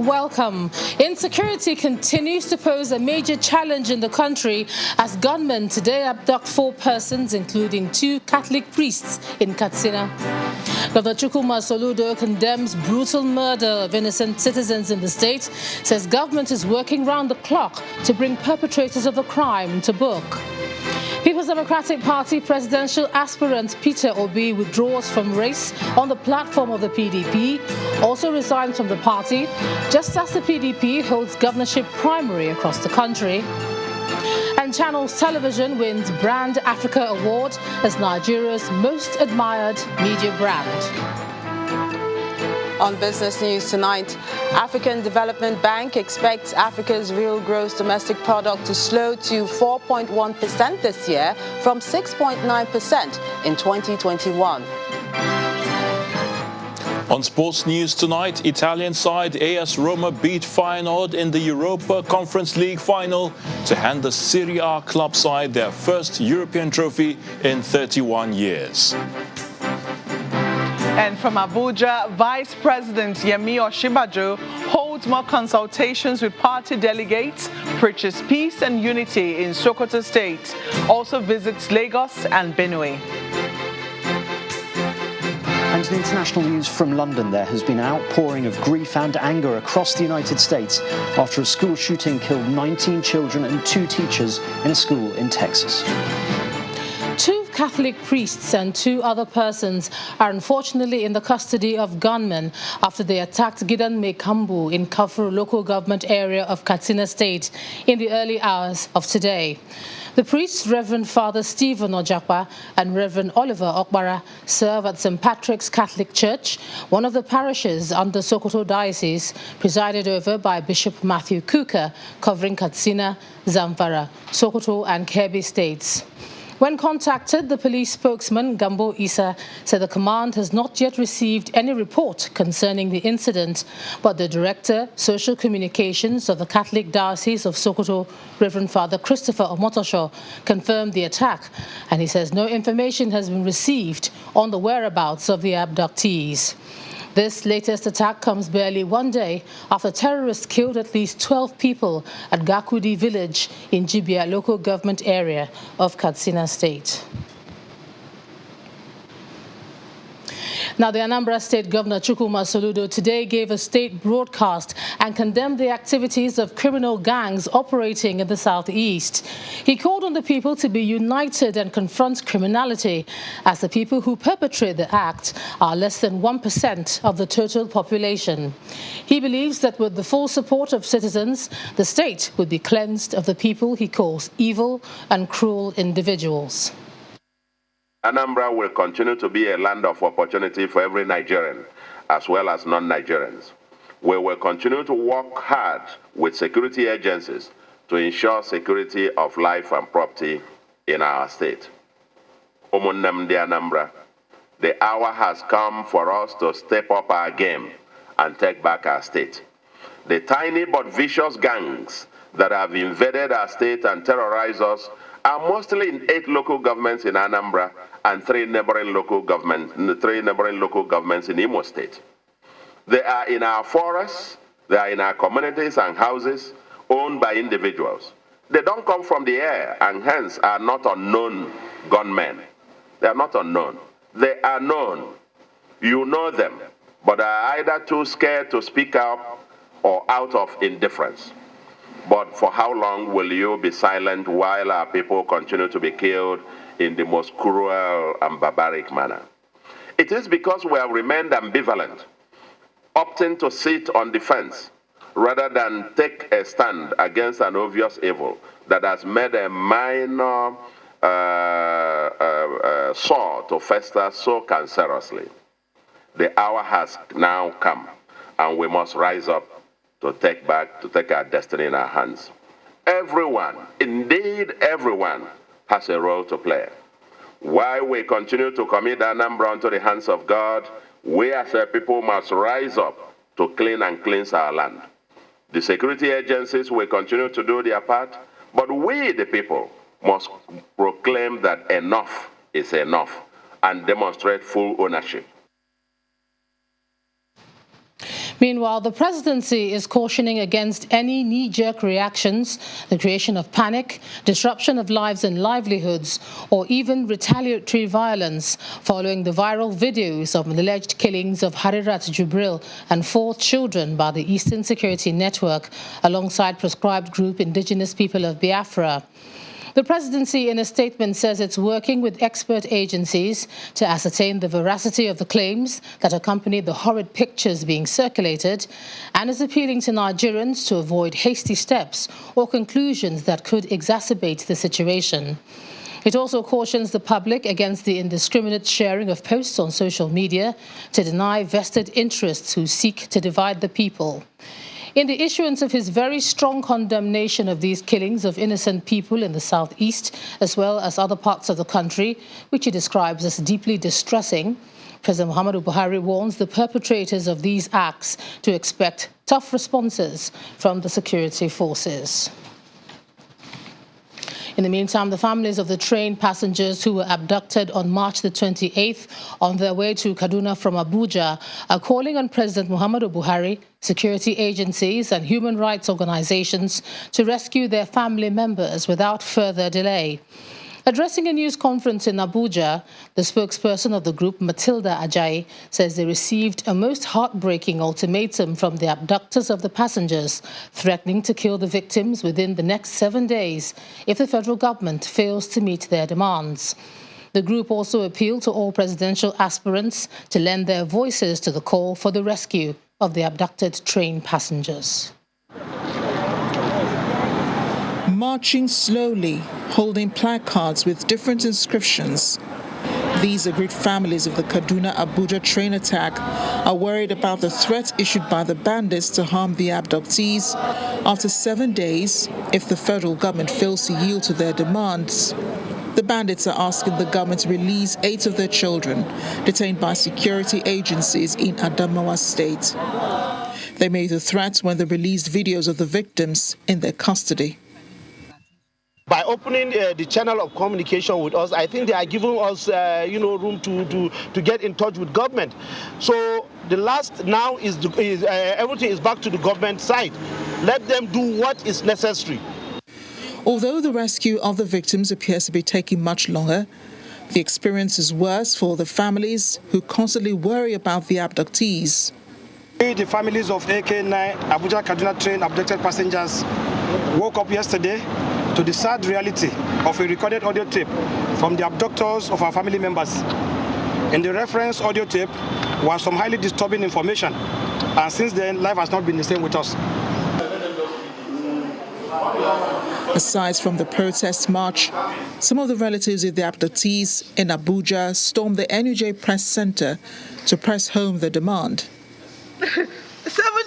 welcome. Insecurity continues to pose a major challenge in the country as gunmen today abduct 4 persons, including 2 Catholic priests in Katsina. Dr. Chukwuma Soludo condemns brutal murder of innocent citizens in the state, says government is working round the clock to bring perpetrators of the crime to book. People's Democratic Party presidential aspirant Peter Obi withdraws from race on the platform of the PDP, also resigns from the party, just as the PDP holds governorship primary across the country. And Channels Television wins Brand Africa Award as Nigeria's most admired media brand. On business news tonight, African Development Bank expects Africa's real gross domestic product to slow to 4.1% this year from 6.9% in 2021. On sports news tonight, Italian side AS Roma beat Feyenoord in the Europa Conference League final to hand the Serie A club side their first European trophy in 31 years. And from Abuja, Vice President Yemi Osinbajo holds more consultations with party delegates, preaches peace and unity in Sokoto State, also visits Lagos and Benue. And in international news from London, there has been an outpouring of grief and anger across the United States after a school shooting killed 19 children and 2 teachers in a school in Texas. 2 Catholic priests and 2 other persons are unfortunately in the custody of gunmen after they attacked Gidan Mekambu in Kafur local government area of Katsina State in the early hours of today. The priests, Reverend Father Stephen Ojapa and Reverend Oliver Okbara, serve at St. Patrick's Catholic Church, one of the parishes under Sokoto Diocese, presided over by Bishop Matthew Kuka, covering Katsina, Zamfara, Sokoto and Kebbi states. When contacted, the police spokesman, Gambo Isa, said the command has not yet received any report concerning the incident, but the Director, Social Communications of the Catholic Diocese of Sokoto, Reverend Father Christopher Omotosho, confirmed the attack, and he says no information has been received on the whereabouts of the abductees. This latest attack comes barely 1 day after terrorists killed at least 12 people at Gakudi village in Jibia local government area of Katsina State. Now, the Anambra State Governor Chukwuma Soludo today gave a state broadcast and condemned the activities of criminal gangs operating in the southeast. He called on the people to be united and confront criminality, as the people who perpetrate the act are less than 1% of the total population. He believes that with the full support of citizens, the state would be cleansed of the people he calls evil and cruel individuals. Anambra will continue to be a land of opportunity for every Nigerian, as well as non-Nigerians. We will continue to work hard with security agencies to ensure security of life and property in our state. Umunnem de Anambra, the hour has come for us to step up our game and take back our state. The tiny but vicious gangs that have invaded our state and terrorized us are mostly in 8 local governments in Anambra and 3 neighboring local governments in Imo State. They are in our forests, they are in our communities and houses owned by individuals. They don't come from the air and hence are not unknown gunmen. They are not unknown. They are known. You know them, but are either too scared to speak up or out of indifference. But for how long will you be silent while our people continue to be killed in the most cruel and barbaric manner? It is because we have remained ambivalent, opting to sit on the fence rather than take a stand against an obvious evil that has made a minor sore to fester so cancerously. The hour has now come, and we must rise up to take our destiny in our hands. Everyone, indeed everyone, has a role to play. While we continue to commit Anambra into the hands of God, we as a people must rise up to clean and cleanse our land. The security agencies will continue to do their part, but we, the people, must proclaim that enough is enough and demonstrate full ownership. Meanwhile, the presidency is cautioning against any knee-jerk reactions, the creation of panic, disruption of lives and livelihoods, or even retaliatory violence following the viral videos of alleged killings of Harirat Jubril and 4 children by the Eastern Security Network alongside proscribed group Indigenous People of Biafra. The presidency, in a statement, says it's working with expert agencies to ascertain the veracity of the claims that accompany the horrid pictures being circulated and is appealing to Nigerians to avoid hasty steps or conclusions that could exacerbate the situation. It also cautions the public against the indiscriminate sharing of posts on social media to deny vested interests who seek to divide the people. In the issuance of his very strong condemnation of these killings of innocent people in the southeast, as well as other parts of the country, which he describes as deeply distressing, President Muhammadu Buhari warns the perpetrators of these acts to expect tough responses from the security forces. In the meantime, the families of the train passengers who were abducted on March the 28th on their way to Kaduna from Abuja are calling on President Muhammadu Buhari, security agencies and human rights organizations to rescue their family members without further delay. Addressing a news conference in Abuja, the spokesperson of the group, Matilda Ajayi, says they received a most heartbreaking ultimatum from the abductors of the passengers, threatening to kill the victims within the next 7 days if the federal government fails to meet their demands. The group also appealed to all presidential aspirants to lend their voices to the call for the rescue of the abducted train passengers. Marching slowly, holding placards with different inscriptions. These aggrieved families of the Kaduna-Abuja train attack are worried about the threat issued by the bandits to harm the abductees after 7 days if the federal government fails to yield to their demands. The bandits are asking the government to release 8 of their children detained by security agencies in Adamawa State. They made the threat when they released videos of the victims in their custody. By opening the channel of communication with us, I think they are giving us, room to get in touch with government. So the last now is everything is back to the government side. Let them do what is necessary. Although the rescue of the victims appears to be taking much longer, the experience is worse for the families who constantly worry about the abductees. The families of AK9 Abuja Kaduna train abducted passengers woke up yesterday to the sad reality of a recorded audio tape from the abductors of our family members. In the reference audio tape was some highly disturbing information, and since then, life has not been the same with us. Aside from the protest march, some of the relatives of the abductees in Abuja stormed the NUJ Press Center to press home the demand. 7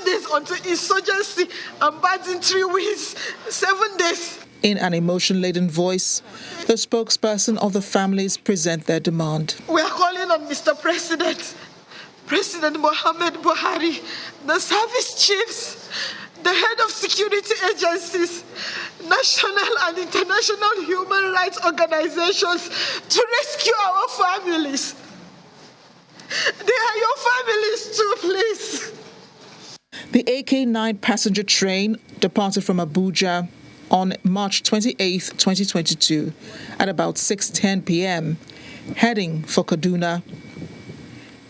days until insurgency and bad in 3 weeks. 7 days. In an emotion-laden voice, the spokesperson of the families present their demand. We are calling on Mr. President, President Muhammad Buhari, the service chiefs, the head of security agencies, national and international human rights organizations to rescue our families. They are your families too, please. The AK9 passenger train departed from Abuja on March 28, 2022, at about 6:10 p.m., heading for Kaduna.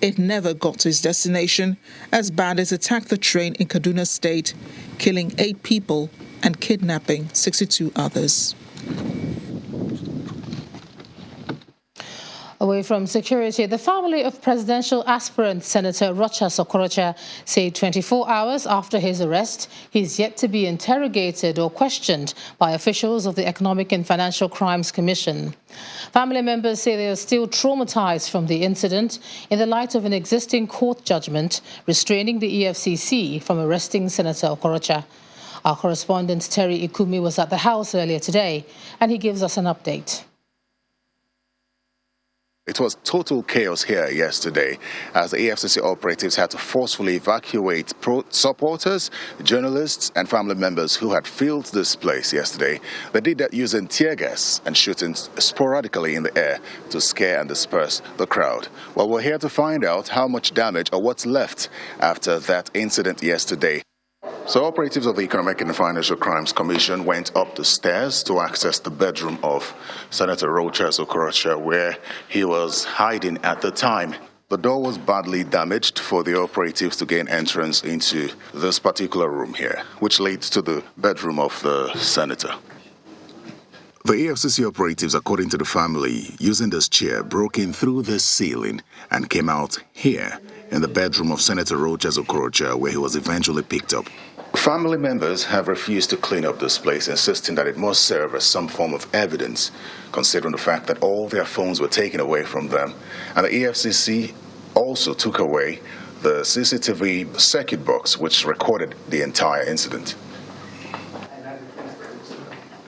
It never got to its destination as bandits attacked the train in Kaduna State, killing 8 people and kidnapping 62 others. Away from security, the family of presidential aspirant Senator Rochas Okorocha said 24 hours after his arrest, he is yet to be interrogated or questioned by officials of the Economic and Financial Crimes Commission. Family members say they are still traumatized from the incident in the light of an existing court judgment restraining the EFCC from arresting Senator Okorocha. Our correspondent Terry Ikumi was at the house earlier today, and he gives us an update. It was total chaos here yesterday as the EFCC operatives had to forcefully evacuate supporters, journalists and family members who had filled this place yesterday. They did that using tear gas and shooting sporadically in the air to scare and disperse the crowd. Well, we're here to find out how much damage or what's left after that incident yesterday. So operatives of the Economic and Financial Crimes Commission went up the stairs to access the bedroom of Senator Rochas Okorocha, where he was hiding at the time. The door was badly damaged for the operatives to gain entrance into this particular room here, which leads to the bedroom of the senator. The EFCC operatives, according to the family, using this chair, broke in through the ceiling and came out here in the bedroom of Senator Rochas Okorocha, where he was eventually picked up. Family members have refused to clean up this place, insisting that it must serve as some form of evidence, considering the fact that all their phones were taken away from them. And the EFCC also took away the CCTV circuit box, which recorded the entire incident.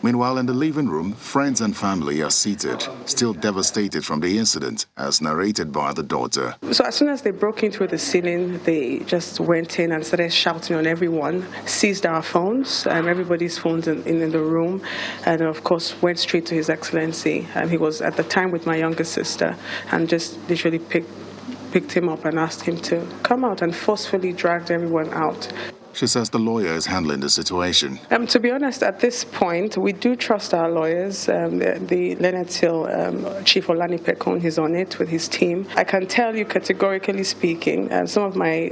Meanwhile, in the living room, friends and family are seated, still devastated from the incident, as narrated by the daughter. So as soon as they broke in through the ceiling, they just went in and started shouting on everyone, seized our phones, everybody's phones in the room, and of course went straight to His Excellency. He was at the time with my younger sister, and just literally picked him up and asked him to come out, and forcefully dragged everyone out. She says the lawyer is handling the situation. To be honest, at this point, we do trust our lawyers. The Leonard Hill Chief Olani Pekon is on it with his team. I can tell you categorically speaking, some of my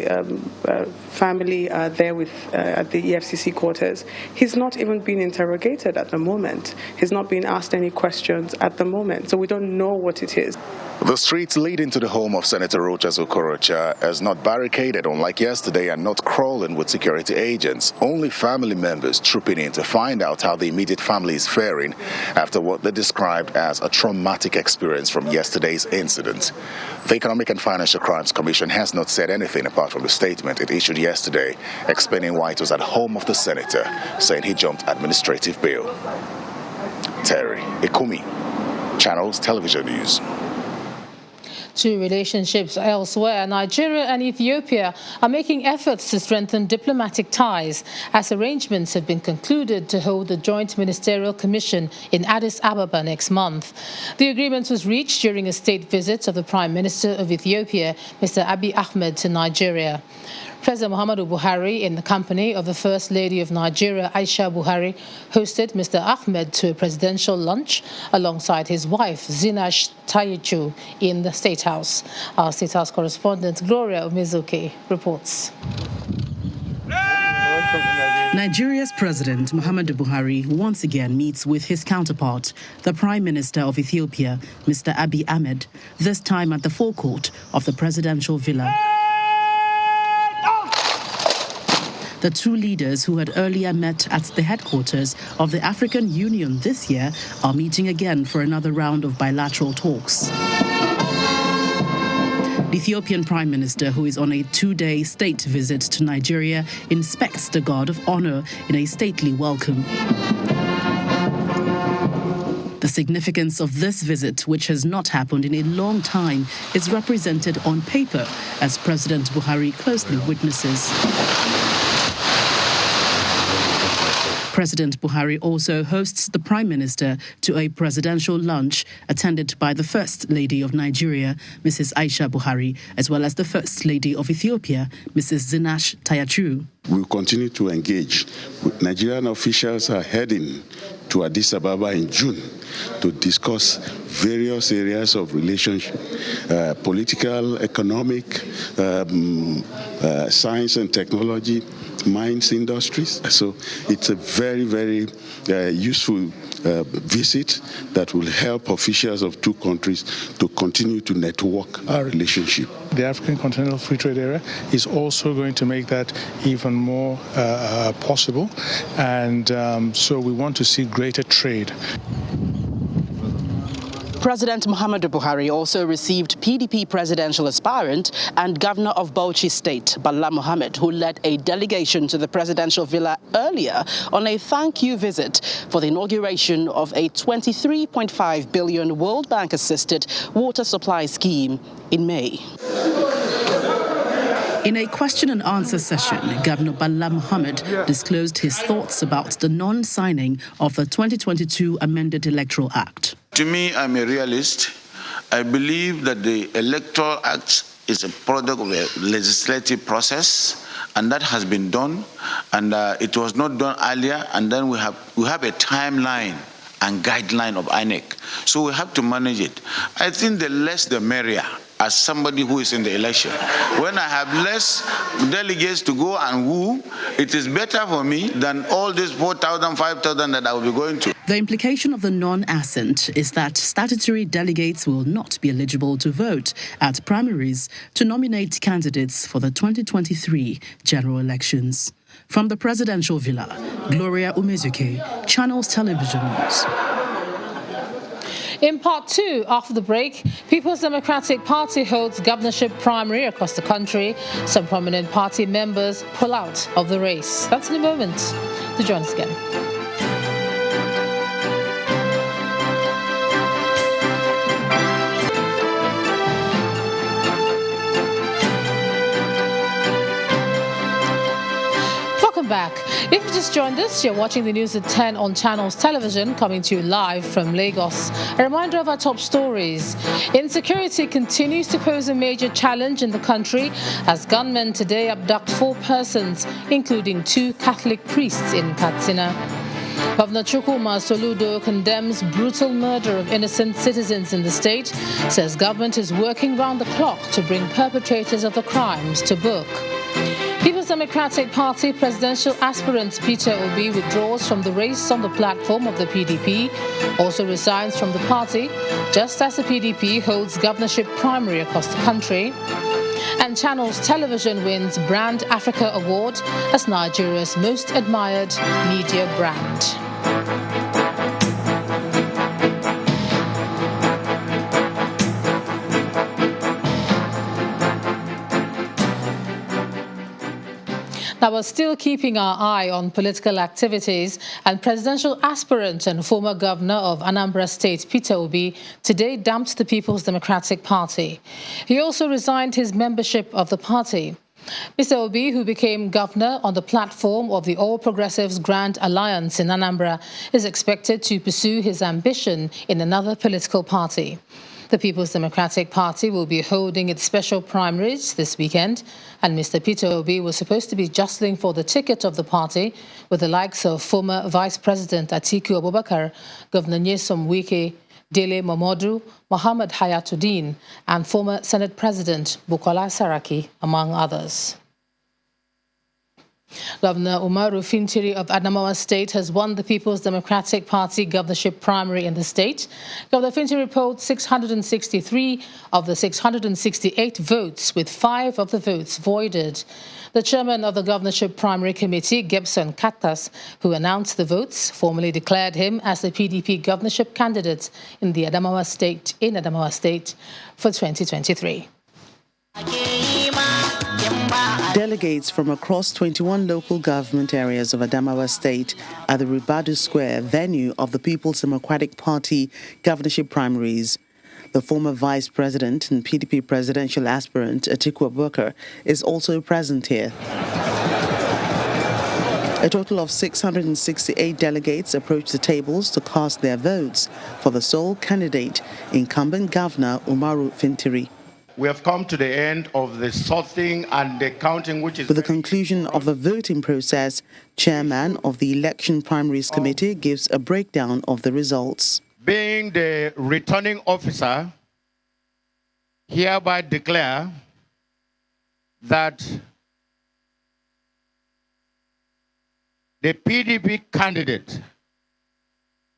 family are there at the EFCC quarters. He's not even being interrogated at the moment. He's not being asked any questions at the moment, so we don't know what it is. The streets leading to the home of Senator Rochas Okorocha is not barricaded, unlike yesterday, and not crawling with security agents. Only family members trooping in to find out how the immediate family is faring after what they described as a traumatic experience from yesterday's incident. The Economic and Financial Crimes Commission has not said anything apart from the statement it issued yesterday, explaining why it was at home of the senator, saying he jumped administrative bail. Terry Ikumi, Channels Television News. To relationships elsewhere, Nigeria and Ethiopia are making efforts to strengthen diplomatic ties as arrangements have been concluded to hold the Joint Ministerial Commission in Addis Ababa next month. The agreement was reached during a state visit of the Prime Minister of Ethiopia, Mr. Abiy Ahmed, to Nigeria. President Muhammadu Buhari, in the company of the First Lady of Nigeria, Aisha Buhari, hosted Mr. Ahmed to a presidential lunch alongside his wife, Zinash Tayechu, in the State House. Our State House correspondent, Gloria Umezuke, reports. Nigeria's President Muhammadu Buhari once again meets with his counterpart, the Prime Minister of Ethiopia, Mr. Abiy Ahmed, this time at the forecourt of the presidential villa. The two leaders, who had earlier met at the headquarters of the African Union this year, are meeting again for another round of bilateral talks. The Ethiopian Prime Minister, who is on a two-day state visit to Nigeria, inspects the guard of honor in a stately welcome. The significance of this visit, which has not happened in a long time, is represented on paper as President Buhari closely witnesses. President Buhari also hosts the Prime Minister to a presidential lunch attended by the First Lady of Nigeria, Mrs. Aisha Buhari, as well as the First Lady of Ethiopia, Mrs. Zinash Tayechu. We will continue to engage. Nigerian officials are heading to Addis Ababa in June to discuss various areas of relationship, political, economic, science and technology, mines industries. So it's a very, very useful visit that will help officials of two countries to continue to network our relationship. The African Continental Free Trade Area is also going to make that even more possible, and so we want to see greater trade. President Muhammadu Buhari also received PDP presidential aspirant and governor of Bauchi State, Bala Mohammed, who led a delegation to the presidential villa earlier on a thank-you visit for the inauguration of a 23.5 billion World Bank-assisted water supply scheme in May. In a question and answer session, Governor Bala Mohammed disclosed his thoughts about the non-signing of the 2022 amended Electoral Act. To me, I'm a realist. I believe that the Electoral Act is a product of a legislative process, and that has been done, and it was not done earlier, and then we have a timeline and guideline of INEC. So we have to manage it. I think the less the merrier, as somebody who is in the election. When I have less delegates to go and woo, it is better for me than all these 4,000, 5,000 that I will be going to. The implication of the non-assent is that statutory delegates will not be eligible to vote at primaries to nominate candidates for the 2023 general elections. From the presidential villa, Gloria Umezuke, Channels Television News. In part two, after the break, People's Democratic Party holds governorship primary across the country. Some prominent party members pull out of the race. That's in a moment. To join us again. Welcome back. If you just joined us, you're watching the news at 10 on Channels Television, coming to you live from Lagos. A reminder of our top stories. Insecurity continues to pose a major challenge in the country as gunmen today abduct 4 persons, including 2 Catholic priests in Katsina. Governor Chukwuma Soludo condemns brutal murder of innocent citizens in the state, says government is working round the clock to bring perpetrators of the crimes to book. People's Democratic Party presidential aspirant Peter Obi withdraws from the race on the platform of the PDP, also resigns from the party, just as the PDP holds governorship primary across the country. And Channels Television wins Brand Africa Award as Nigeria's most admired media brand. Now, we're still keeping our eye on political activities, and presidential aspirant and former governor of Anambra State, Peter Obi, today dumped the People's Democratic Party. He also resigned his membership of the party. Mr. Obi, who became governor on the platform of the All Progressives Grand Alliance in Anambra, is expected to pursue his ambition in another political party. The People's Democratic Party will be holding its special primaries this weekend, and Mr. Peter Obi was supposed to be jostling for the ticket of the party with the likes of former Vice President Atiku Abubakar, Governor Nyesom Wike, Dele Momodu, Mohammed Hayatuddin, and former Senate President Bukola Saraki, among others. Governor Umaru Fintiri of Adamawa State has won the People's Democratic Party governorship primary in the state. Governor Fintiri polled 663 of the 668 votes, with 5 of the votes voided. The chairman of the governorship primary committee, Gebson Katas, who announced the votes, formally declared him as the PDP governorship candidate in Adamawa State for 2023. Delegates from across 21 local government areas of Adamawa State at the Ribadu Square venue of the People's Democratic Party governorship primaries. The former vice president and PDP presidential aspirant Atiku Abubakar is also present here. A total of 668 delegates approached the tables to cast their votes for the sole candidate, incumbent Governor Umaru Fintiri. We have come to the end of the sorting and the counting, which is... With the conclusion of the voting process, Chairman of the Election Primaries Committee gives a breakdown of the results. Being the returning officer, hereby declare that the PDP candidate,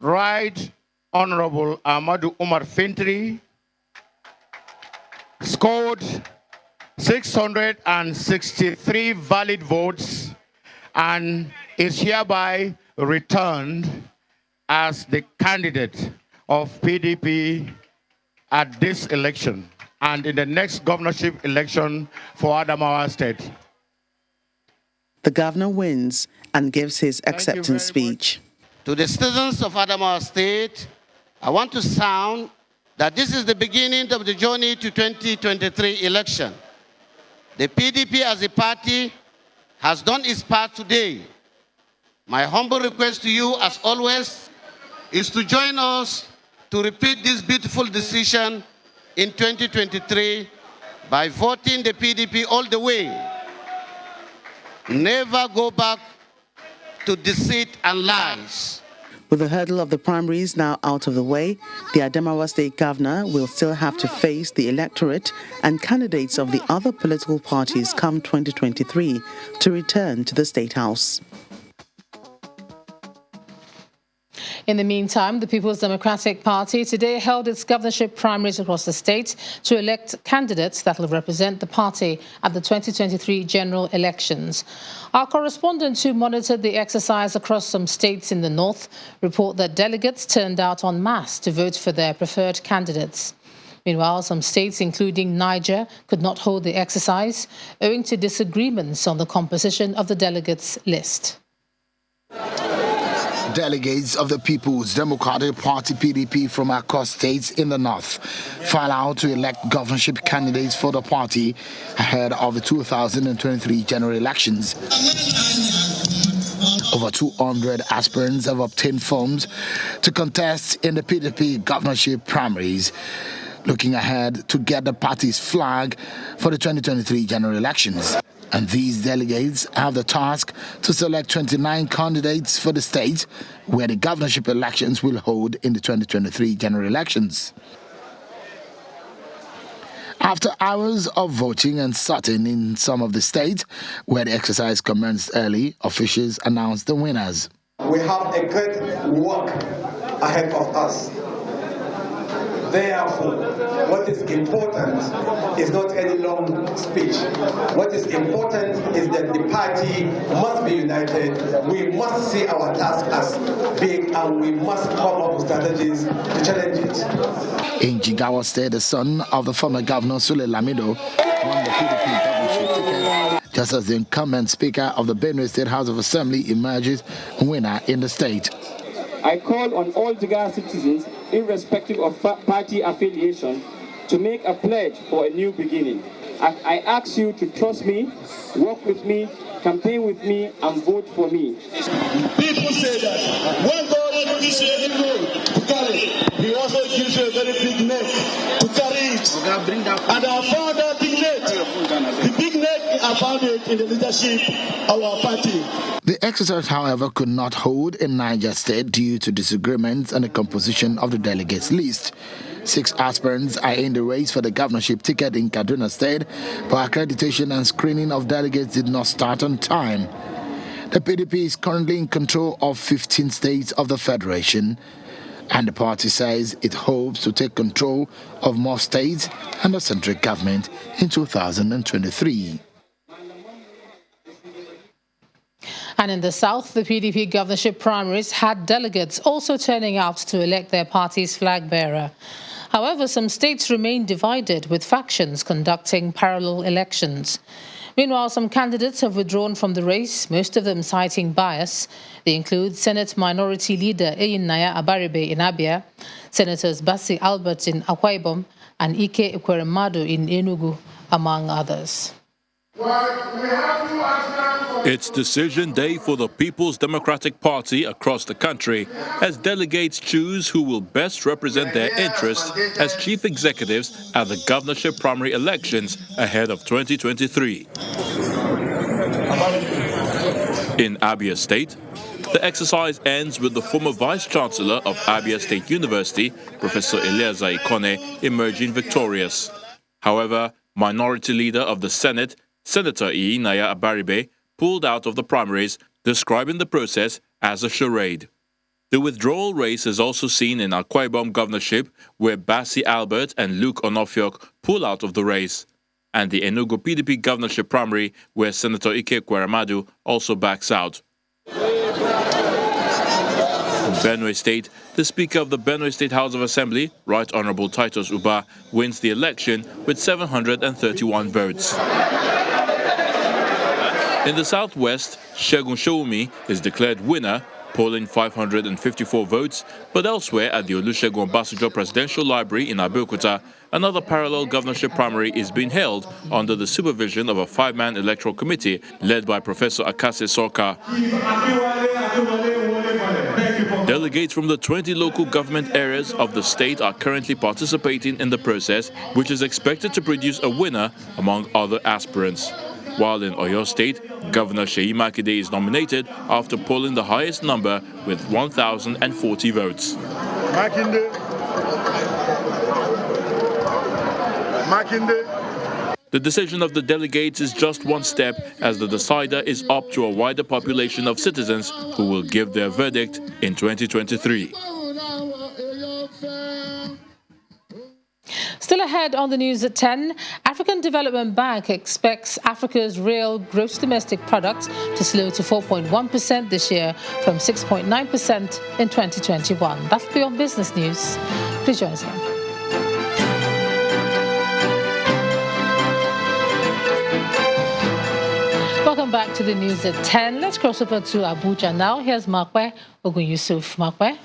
Right Honorable Ahmadu Umar Fintiri, scored 663 valid votes and is hereby returned as the candidate of PDP at this election and in the next governorship election for Adamawa State. The governor wins and gives his acceptance speech. To the citizens of Adamawa State, I want to sound that this is the beginning of the journey to 2023 election. The PDP as a party has done its part today. My humble request to you, as always, is to join us to repeat this beautiful decision in 2023 by voting the PDP all the way. Never go back to deceit and lies. With the hurdle of the primaries now out of the way, the Adamawa State Governor will still have to face the electorate and candidates of the other political parties come 2023 to return to the State House. In the meantime, the People's Democratic Party today held its governorship primaries across the state to elect candidates that will represent the party at the 2023 general elections. Our correspondents who monitored the exercise across some states in the north report that delegates turned out en masse to vote for their preferred candidates. Meanwhile, some states, including Niger, could not hold the exercise owing to disagreements on the composition of the delegates' list. Delegates of the People's Democratic Party PDP from across states in the north file out to elect governorship candidates for the party ahead of the 2023 general elections. Over 200 aspirants have obtained forms to contest in the PDP governorship primaries, looking ahead to get the party's flag for the 2023 general elections. And these delegates have the task to select 29 candidates for the state where the governorship elections will hold in the 2023 general elections. After hours of voting and sorting in some of the states where the exercise commenced early, officials announced the winners. We have a great work ahead of us. Therefore, what is important is not any long speech. What is important is that the party must be united. We must see our task as big and we must come up with strategies to challenge it. In Jigawa State, the son of the former governor Sule Lamido won the PDP governorship ticket, just as the incumbent speaker of the Benue State House of Assembly emerges winner in the state. I call on all Jigawa citizens, irrespective of party affiliation, to make a pledge for a new beginning. I ask you to trust me, work with me, campaign with me, and vote for me. People say that when God gives you a big road to carry, He also gives you a very big neck to carry it. And I found that big neck. The big neck, I found it in the leadership of our party. The exercise, however, could not hold in Niger State due to disagreements on the composition of the delegates' list. 6 aspirants are in the race for the governorship ticket in Kaduna State, but accreditation and screening of delegates did not start on time. The PDP is currently in control of 15 states of the federation, and the party says it hopes to take control of more states and the central government in 2023. And in the south, the PDP governorship primaries had delegates also turning out to elect their party's flag bearer. However, some states remain divided, with factions conducting parallel elections. Meanwhile, some candidates have withdrawn from the race, most of them citing bias. They include Senate Minority Leader Naya Abaribe in Abia, Senators Basi Albert in Akwa Ibom, and Ike Ekweremadu in Enugu, among others. It's decision day for the People's Democratic Party across the country as delegates choose who will best represent their interests as chief executives at the governorship primary elections ahead of 2023. In Abia State, the exercise ends with the former Vice-Chancellor of Abia State University, Professor Eliezer Ikone, emerging victorious. However, Minority Leader of the Senate, Senator Naya Abaribe, pulled out of the primaries, describing the process as a charade. The withdrawal race is also seen in Akwa Ibom governorship, where Basi Albert and Luke Onofiok pull out of the race, and the Enugu PDP governorship primary, where Senator Ike Ekweremadu also backs out. Benue State, the Speaker of the Benue State House of Assembly, Right Honorable Titus Uba, wins the election with 731 votes. In the southwest, Segun Shoumi is declared winner, polling 554 votes, but elsewhere at the Olusegun Obasanjo Presidential Library in Abeokuta, another parallel governorship primary is being held under the supervision of a 5-man electoral committee led by Professor Akase Soka. Delegates from the 20 local government areas of the state are currently participating in the process, which is expected to produce a winner among other aspirants. While in Oyo State, Governor Seyi Makinde is nominated after polling the highest number with 1,040 votes. The decision of the delegates is just one step, as the decider is up to a wider population of citizens who will give their verdict in 2023. Still ahead on the news at 10, African Development Bank expects Africa's real gross domestic product to slow to 4.1% this year from 6.9% in 2021. That'll be on Business News. Please join us here. Welcome back to the news at 10. Let's cross over to Abuja now. Here's Makwe Ogun-Yusuf. Makwe.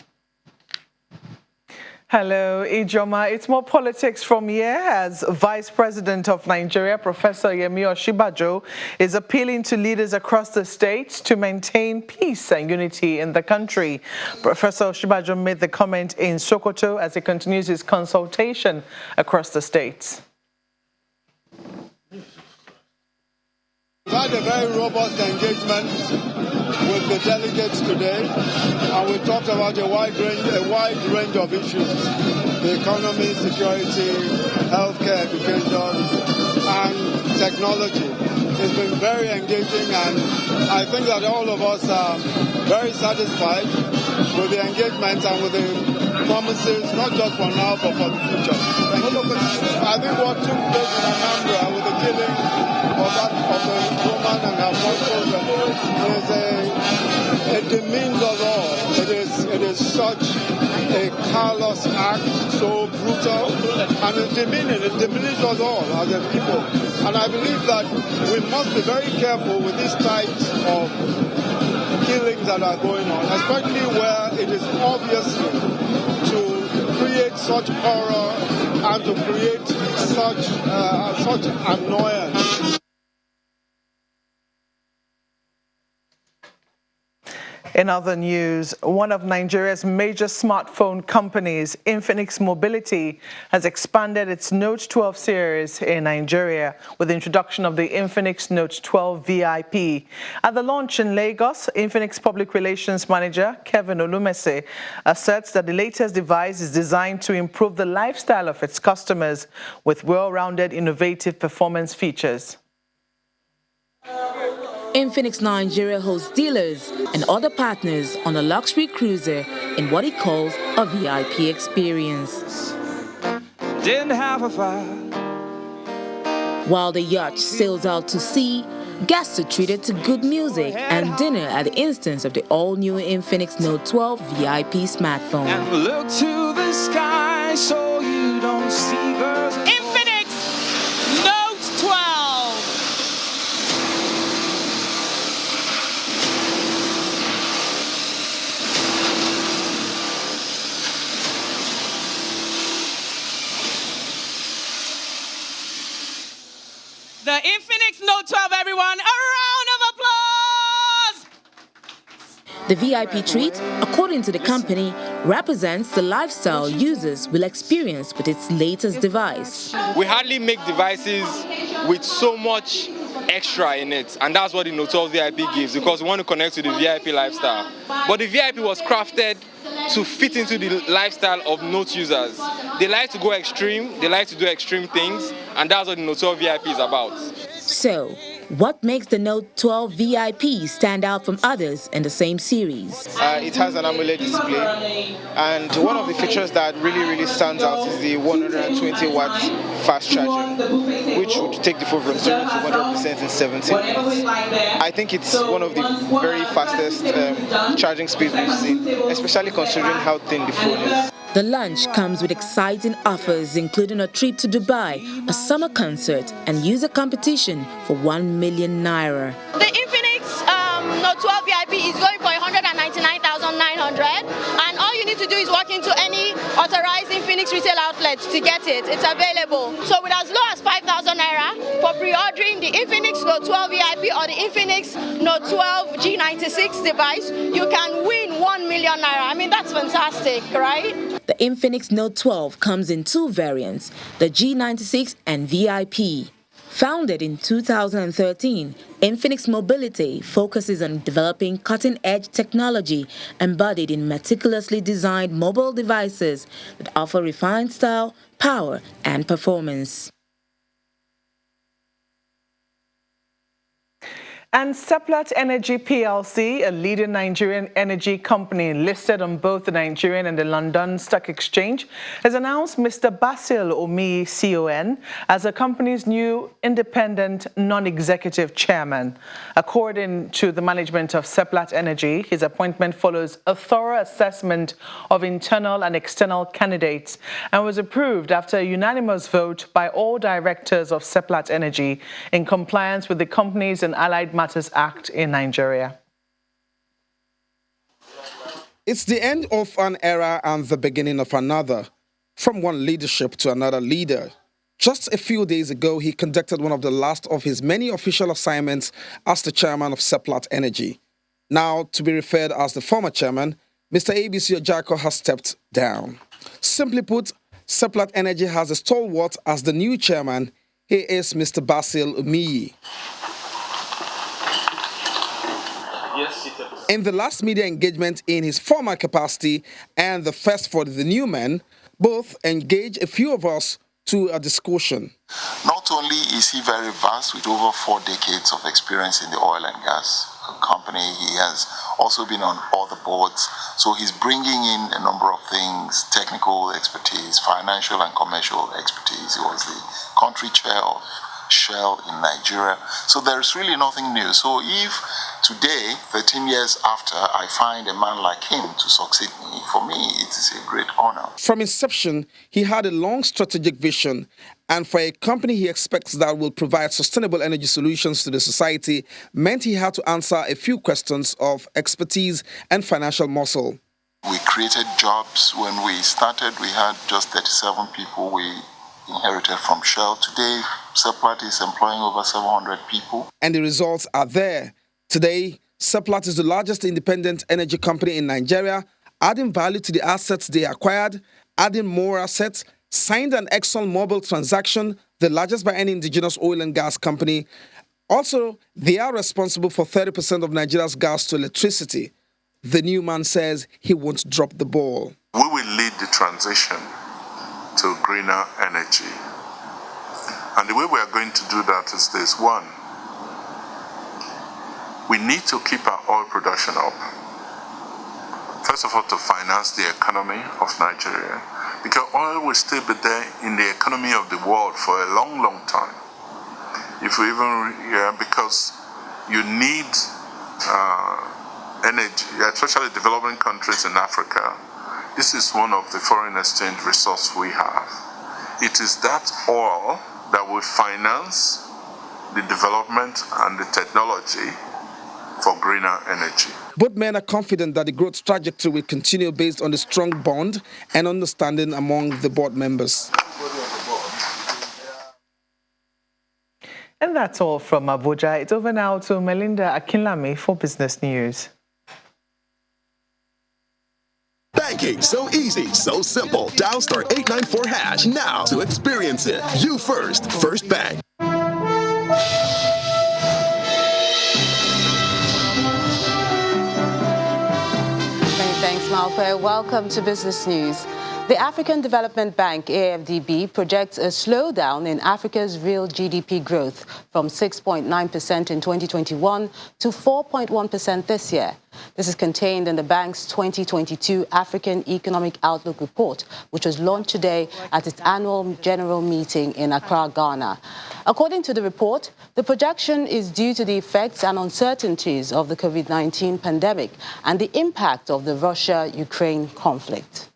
Hello, Ijoma. It's more politics from here as Vice President of Nigeria, Professor Yemi Osinbajo, is appealing to leaders across the state to maintain peace and unity in the country. Professor Osinbajo made the comment in Sokoto as he continues his consultation across the states. We've had a very robust engagement with the delegates today, and we talked about a wide range of issues: the economy, security, healthcare, education, and technology. It's been very engaging, and I think that all of us are very satisfied with the engagement and with the promises, not just for now, but for the future. I think what took place in Anambra with the killing of the woman and her 4 children it demeans us all. It is such a callous act, so brutal, and it's demeaning. It diminishes us all as a people. And I believe that we must be very careful with these types of killings that are going on, especially where it is obviously to create such horror and to create such annoyance. In other news, one of Nigeria's major smartphone companies, Infinix Mobility, has expanded its Note 12 series in Nigeria with the introduction of the Infinix Note 12 VIP. At the launch in Lagos, Infinix Public Relations Manager Kevin Olumese asserts that the latest device is designed to improve the lifestyle of its customers with well-rounded, innovative performance features. Infinix Nigeria hosts dealers and other partners on a luxury cruiser in what he calls a VIP experience. Didn't have a fire. While the yacht sails out to sea, guests are treated to good music and dinner at the instance of the all-new Infinix Note 12 VIP smartphone. And look to the sky so you don't see birds. Infinix Note 12. The Infinix Note 12, everyone, a round of applause! The VIP treat, according to the company, represents the lifestyle users will experience with its latest device. We hardly make devices with so much extra in it, and that's what the Note 12 VIP gives, because we want to connect to the VIP lifestyle. But the VIP was crafted to fit into the lifestyle of Note users. They like to go extreme, they like to do extreme things, and that's what the Note 12 VIP is about. So, What makes the Note 12 VIP stand out from others in the same series? It has an AMOLED display, and one of the features that really stands out is the 120 watt fast charging, which would take the phone from 0 to 100% in 17 minutes. I think it's one of the very fastest charging speeds we've seen, especially considering how thin the phone is. The launch comes with exciting offers, including a trip to Dubai, a summer concert, and user competition for 1 million naira. The Infinix Note 12 VIP is going for 199,900, and all you need to do is walk into any authorized Infinix retail outlet to get it. It's available. So with as low as 5,000 naira for pre-ordering the Infinix Note 12 VIP or the Infinix Note 12 G96 device, you can win 1 million naira. I mean, that's fantastic, right? The Infinix Note 12 comes in two variants, the G96 and VIP. Founded in 2013, Infinix Mobility focuses on developing cutting-edge technology embodied in meticulously designed mobile devices that offer refined style, power, and performance. And Seplat Energy PLC, a leading Nigerian energy company listed on both the Nigerian and the London Stock Exchange, has announced Mr. Basil Omiyi CON as the company's new independent non-executive chairman. According to the management of Seplat Energy, his appointment follows a thorough assessment of internal and external candidates and was approved after a unanimous vote by all directors of Seplat Energy in compliance with the Companies and Allied Matters Act in Nigeria. It's the end of an era and the beginning of another, from one leadership to another leader. Just a few days ago, he conducted one of the last of his many official assignments as the chairman of Seplat Energy. Now, to be referred as the former chairman, Mr. ABC Ojako has stepped down. Simply put, Seplat Energy has a stalwart as the new chairman. He is Mr. Basil Omiyi. In the last media engagement in his former capacity and the first for the new man, both engaged a few of us to a discussion. Not only is he very vast with over 4 decades of experience in the oil and gas company, he has also been on other boards. So he's bringing in a number of things, technical expertise, financial and commercial expertise. He was the country chair of Shell in Nigeria. So there's really nothing new. So if today, 13 years after, I find a man like him to succeed me, for me, it is a great honor. From inception, he had a long strategic vision, and for a company he expects that will provide sustainable energy solutions to the society, meant he had to answer a few questions of expertise and financial muscle. We created jobs. When we started, we had just 37 people we inherited from Shell. Today, Seplat is employing over 700 people. And the results are there. Today, Seplat is the largest independent energy company in Nigeria, adding value to the assets they acquired, adding more assets, signed an ExxonMobil transaction, the largest by any indigenous oil and gas company. Also, they are responsible for 30% of Nigeria's gas to electricity. The new man says he won't drop the ball. We will lead the transition to greener energy. And the way we are going to do that is this. One, we need to keep our oil production up. First of all, to finance the economy of Nigeria, because oil will still be there in the economy of the world for a long, long time. If we even, because you need energy, especially developing countries in Africa. This is one of the foreign exchange resources we have. It is that oil that will finance the development and the technology for greener energy. Both men are confident that the growth trajectory will continue based on the strong bond and understanding among the board members. And that's all from Abuja. It's over now to Melinda Akinlami for Business News. Banking so easy, so simple. Dial *894# now to experience it. You first, First Bank. Many thanks, Malpe. Welcome to Business News. The African Development Bank, AFDB, projects a slowdown in Africa's real GDP growth from 6.9% in 2021 to 4.1% this year. This is contained in the bank's 2022 African Economic Outlook Report, which was launched today at its annual general meeting in Accra, Ghana. According to the report, the projection is due to the effects and uncertainties of the COVID-19 pandemic and the impact of the Russia-Ukraine conflict.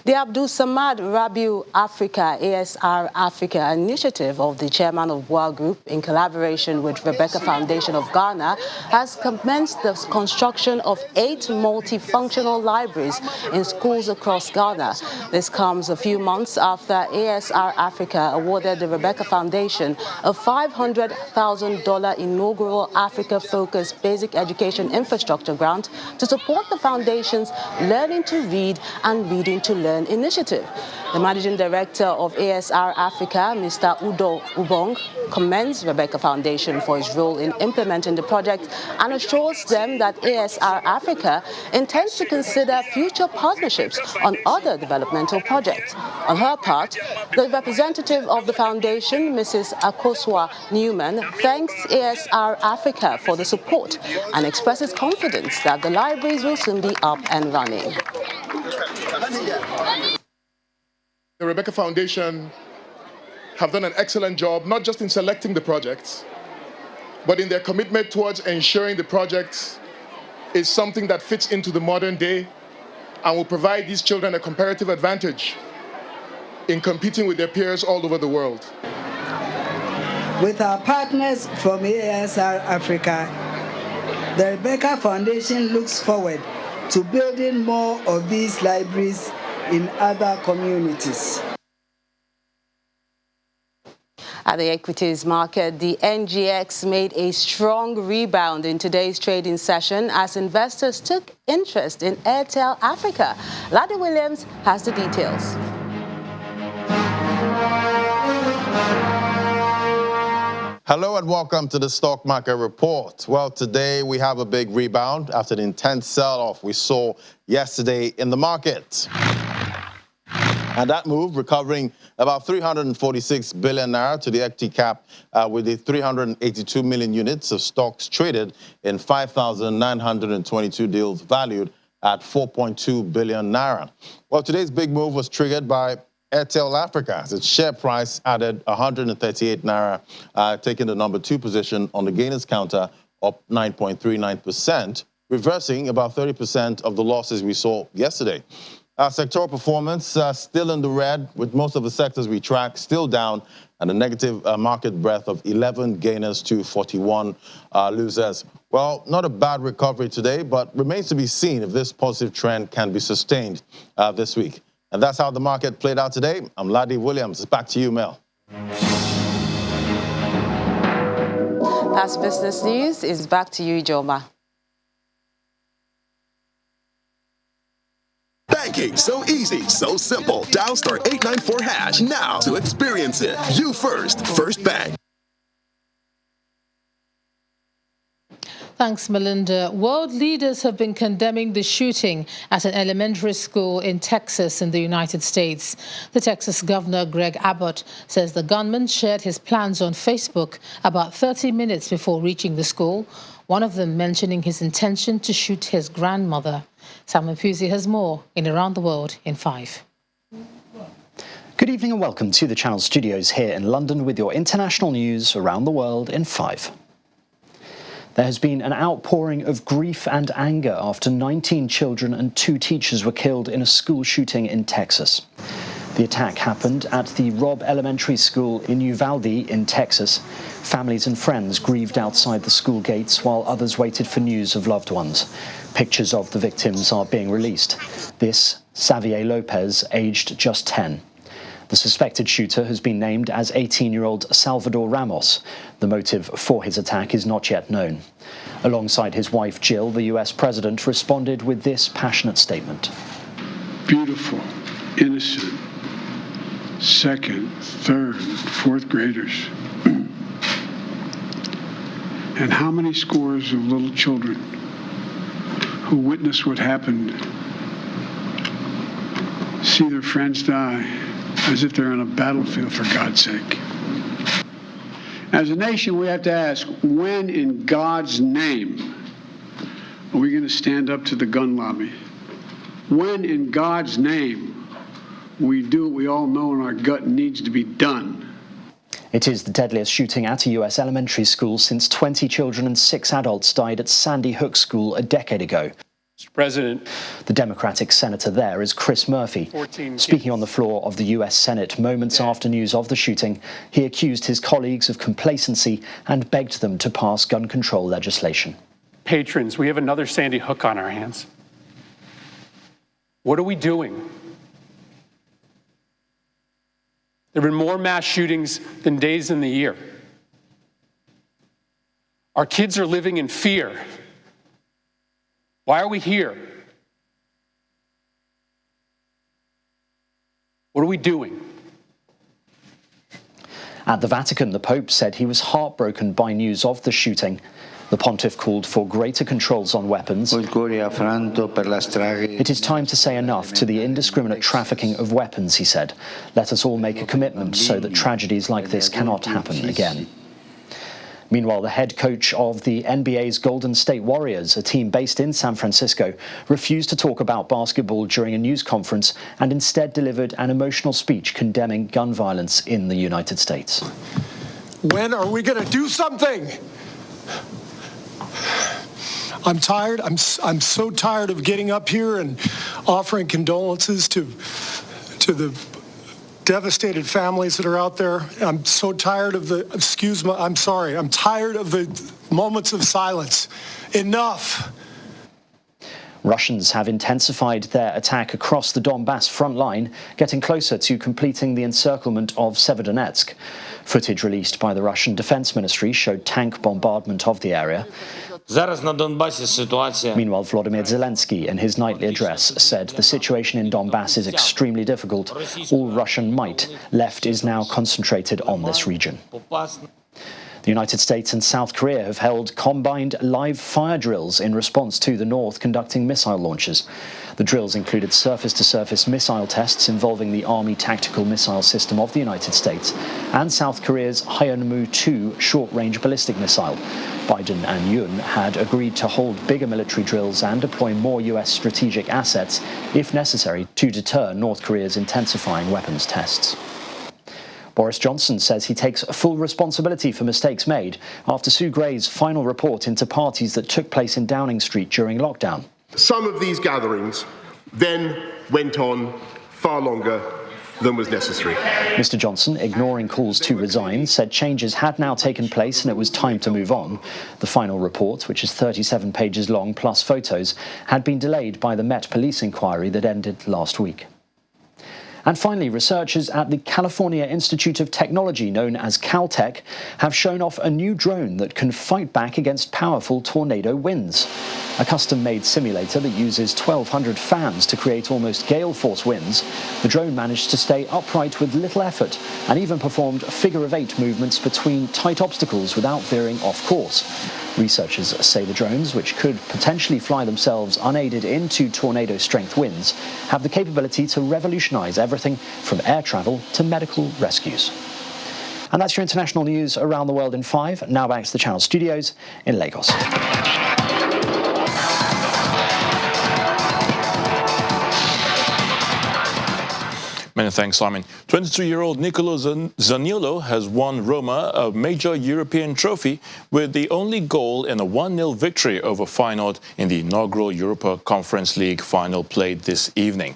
The Abdul Samad Rabiu Africa, ASR Africa initiative of the chairman of WA Group in collaboration with Rebecca Foundation of Ghana has commenced the construction of 8 multifunctional libraries in schools across Ghana. This comes a few months after ASR Africa awarded the Rebecca Foundation a $500,000 inaugural Africa-focused basic education infrastructure grant to support the foundation's Learning to Read and Reading to Learn initiative. The managing director of ASR Africa, Mr. Udo Ubong, commends Rebecca Foundation for its role in implementing the project and assures them that ASR Africa intends to consider future partnerships on other developmental projects. On her part, the representative of the foundation, Mrs. Akosua Newman, thanks ASR Africa for the support and expresses confidence that the libraries will soon be up and running. The Rebecca Foundation have done an excellent job, not just in selecting the projects, but in their commitment towards ensuring the projects is something that fits into the modern day and will provide these children a comparative advantage in competing with their peers all over the world. With our partners from ASR Africa, the Rebecca Foundation looks forward to building more of these libraries in other communities. At the equities market, the NGX made a strong rebound in today's trading session as investors took interest in Airtel Africa. Ladi Williams has the details. Hello and welcome to the Stock Market Report. Well, today we have a big rebound after the intense sell-off we saw yesterday in the market. And that move recovering about 346 billion naira to the equity cap with the 382 million units of stocks traded in 5,922 deals valued at 4.2 billion naira. Well, today's big move was triggered by Airtel Africa, as its share price added 138 naira, taking the number 2 position on the gainers counter, up 9.39%, reversing about 30% of the losses we saw yesterday. Sectoral performance still in the red, with most of the sectors we track still down, and a negative market breadth of 11 gainers to 41 losers. Well, not a bad recovery today, but remains to be seen if this positive trend can be sustained this week. And that's how the market played out today. I'm Ladi Williams. Back to you, Mel. Past business news is back to you, Joma. Banking, so easy, so simple. Dial *894# now to experience it. You first, First Bank. Thanks, Melinda. World leaders have been condemning the shooting at an elementary school in Texas in the United States. The Texas governor, Greg Abbott, says the gunman shared his plans on Facebook about 30 minutes before reaching the school, one of them mentioning his intention to shoot his grandmother. Samuel Pusey has more in Around the World in 5. Good evening and welcome to the Channel Studios here in London with your international news around the world in 5. There has been an outpouring of grief and anger after 19 children and 2 teachers were killed in a school shooting in Texas. The attack happened at the Robb Elementary School in Uvalde in Texas. Families and friends grieved outside the school gates while others waited for news of loved ones. Pictures of the victims are being released. This, Xavier Lopez, aged just 10. The suspected shooter has been named as 18-year-old Salvador Ramos. The motive for his attack is not yet known. Alongside his wife Jill, the US president responded with this passionate statement. Beautiful, innocent, 2nd, 3rd, 4th graders. And how many scores of little children who witnessed what happened see their friends die as if they're on a battlefield, for God's sake. As a nation, we have to ask, when in God's name are we going to stand up to the gun lobby? When in God's name we do what we all know in our gut needs to be done? It is the deadliest shooting at a US elementary school since 20 children and 6 adults died at Sandy Hook School a decade ago. Mr. President. The Democratic senator there is Chris Murphy. Speaking on the floor of the US Senate moments after news of the shooting, he accused his colleagues of complacency and begged them to pass gun control legislation. Patrons, we have another Sandy Hook on our hands. What are we doing? There have been more mass shootings than days in the year. Our kids are living in fear. Why are we here? What are we doing? At the Vatican, the Pope said he was heartbroken by news of the shooting. The pontiff called for greater controls on weapons. It is time to say enough to the indiscriminate trafficking of weapons, he said. Let us all make a commitment so that tragedies like this cannot happen again. Meanwhile, the head coach of the NBA's Golden State Warriors, a team based in San Francisco, refused to talk about basketball during a news conference and instead delivered an emotional speech condemning gun violence in the United States. When are we going to do something? I'm tired. I'm so tired of getting up here and offering condolences to the devastated families that are out there. I'm so tired of I'm tired of the moments of silence. Enough. Russians have intensified their attack across the Donbass front line, getting closer to completing the encirclement of Severodonetsk. Footage released by the Russian Defense Ministry showed tank bombardment of the area. Meanwhile, Volodymyr Zelensky, in his nightly address, said the situation in Donbass is extremely difficult. All Russian might left is now concentrated on this region. The United States and South Korea have held combined live fire drills in response to the North conducting missile launches. The drills included surface-to-surface missile tests involving the Army Tactical Missile System of the United States and South Korea's Hyunmoo-2 short-range ballistic missile. Biden and Yoon had agreed to hold bigger military drills and deploy more US strategic assets, if necessary, to deter North Korea's intensifying weapons tests. Boris Johnson says he takes full responsibility for mistakes made after Sue Gray's final report into parties that took place in Downing Street during lockdown. Some of these gatherings then went on far longer than was necessary. Mr. Johnson, ignoring calls to resign, said changes had now taken place and it was time to move on. The final report, which is 37 pages long plus photos, had been delayed by the Met Police inquiry that ended last week. And finally, researchers at the California Institute of Technology, known as Caltech, have shown off a new drone that can fight back against powerful tornado winds. A custom-made simulator that uses 1,200 fans to create almost gale-force winds, the drone managed to stay upright with little effort and even performed figure-of-8 movements between tight obstacles without veering off course. Researchers say the drones, which could potentially fly themselves unaided into tornado-strength winds, have the capability to revolutionize everything from air travel to medical rescues. And that's your international news around the world in 5. Now back to the Channel Studios in Lagos. Many thanks, Simon. 22-year-old Nicolo Zaniolo has won Roma a major European trophy with the only goal in a 1-0 victory over Feyenoord in the inaugural Europa Conference League final played this evening.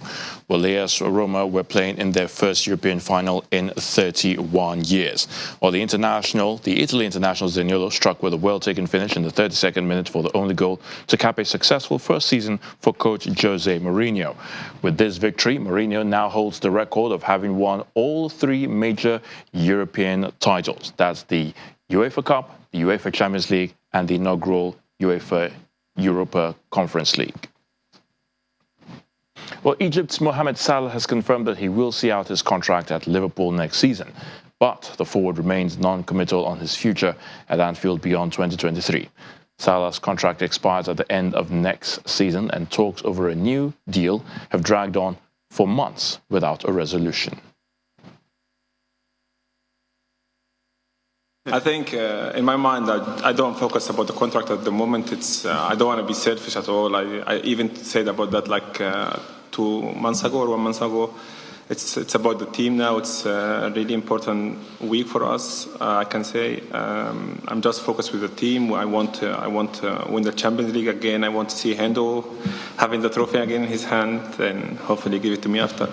Well, AS Roma were playing in their first European final in 31 years. While the Italy international Zaniolo struck with a well-taken finish in the 32nd minute for the only goal to cap a successful first season for coach Jose Mourinho. With this victory, Mourinho now holds the record of having won all 3 major European titles. That's the UEFA Cup, the UEFA Champions League, and the inaugural UEFA Europa Conference League. Well, Egypt's Mohamed Salah has confirmed that he will see out his contract at Liverpool next season, but the forward remains non-committal on his future at Anfield beyond 2023. Salah's contract expires at the end of next season, and talks over a new deal have dragged on for months without a resolution. I think in my mind I don't focus about the contract at the moment. I don't want to be selfish at all. I even said about that like 2 months ago or 1 month ago. It's about the team now. It's a really important week for us. I can say I'm just focused with the team. I want to win the Champions League again. I want to see Hendo having the trophy again in his hand and hopefully give it to me after.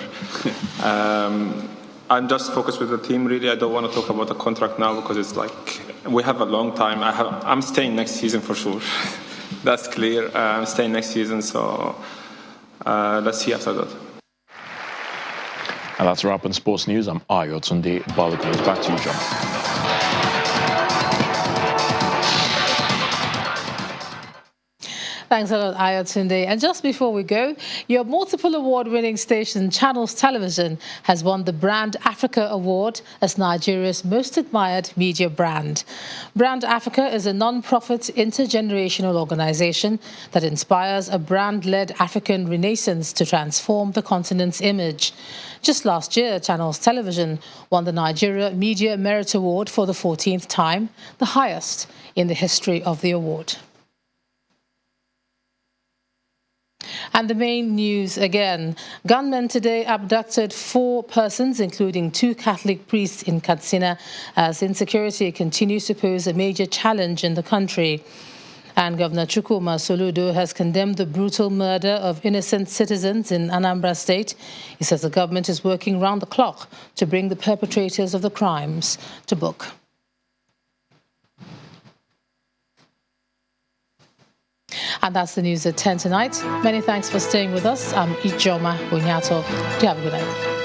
I'm just focused with the team, really. I don't want to talk about the contract now because it's like we have a long time. I'm staying next season for sure. That's clear. I'm staying next season, so let's see after that. And that's a wrap on sports news. I'm Ayo Tunde. Balogun, back to you, John. Thanks a lot, Ayotunde. And just before we go, your multiple award-winning station, Channels Television, has won the Brand Africa Award as Nigeria's most admired media brand. Brand Africa is a non-profit intergenerational organization that inspires a brand-led African renaissance to transform the continent's image. Just last year, Channels Television won the Nigeria Media Merit Award for the 14th time, the highest in the history of the award. And the main news again. Gunmen today abducted 4 persons, including 2 Catholic priests in Katsina, as insecurity continues to pose a major challenge in the country. And Governor Chukwuma Soludo has condemned the brutal murder of innocent citizens in Anambra State. He says the government is working round the clock to bring the perpetrators of the crimes to book. And that's the news at 10 tonight. Many thanks for staying with us. I'm Ijoma Bunyato. Do have a good night.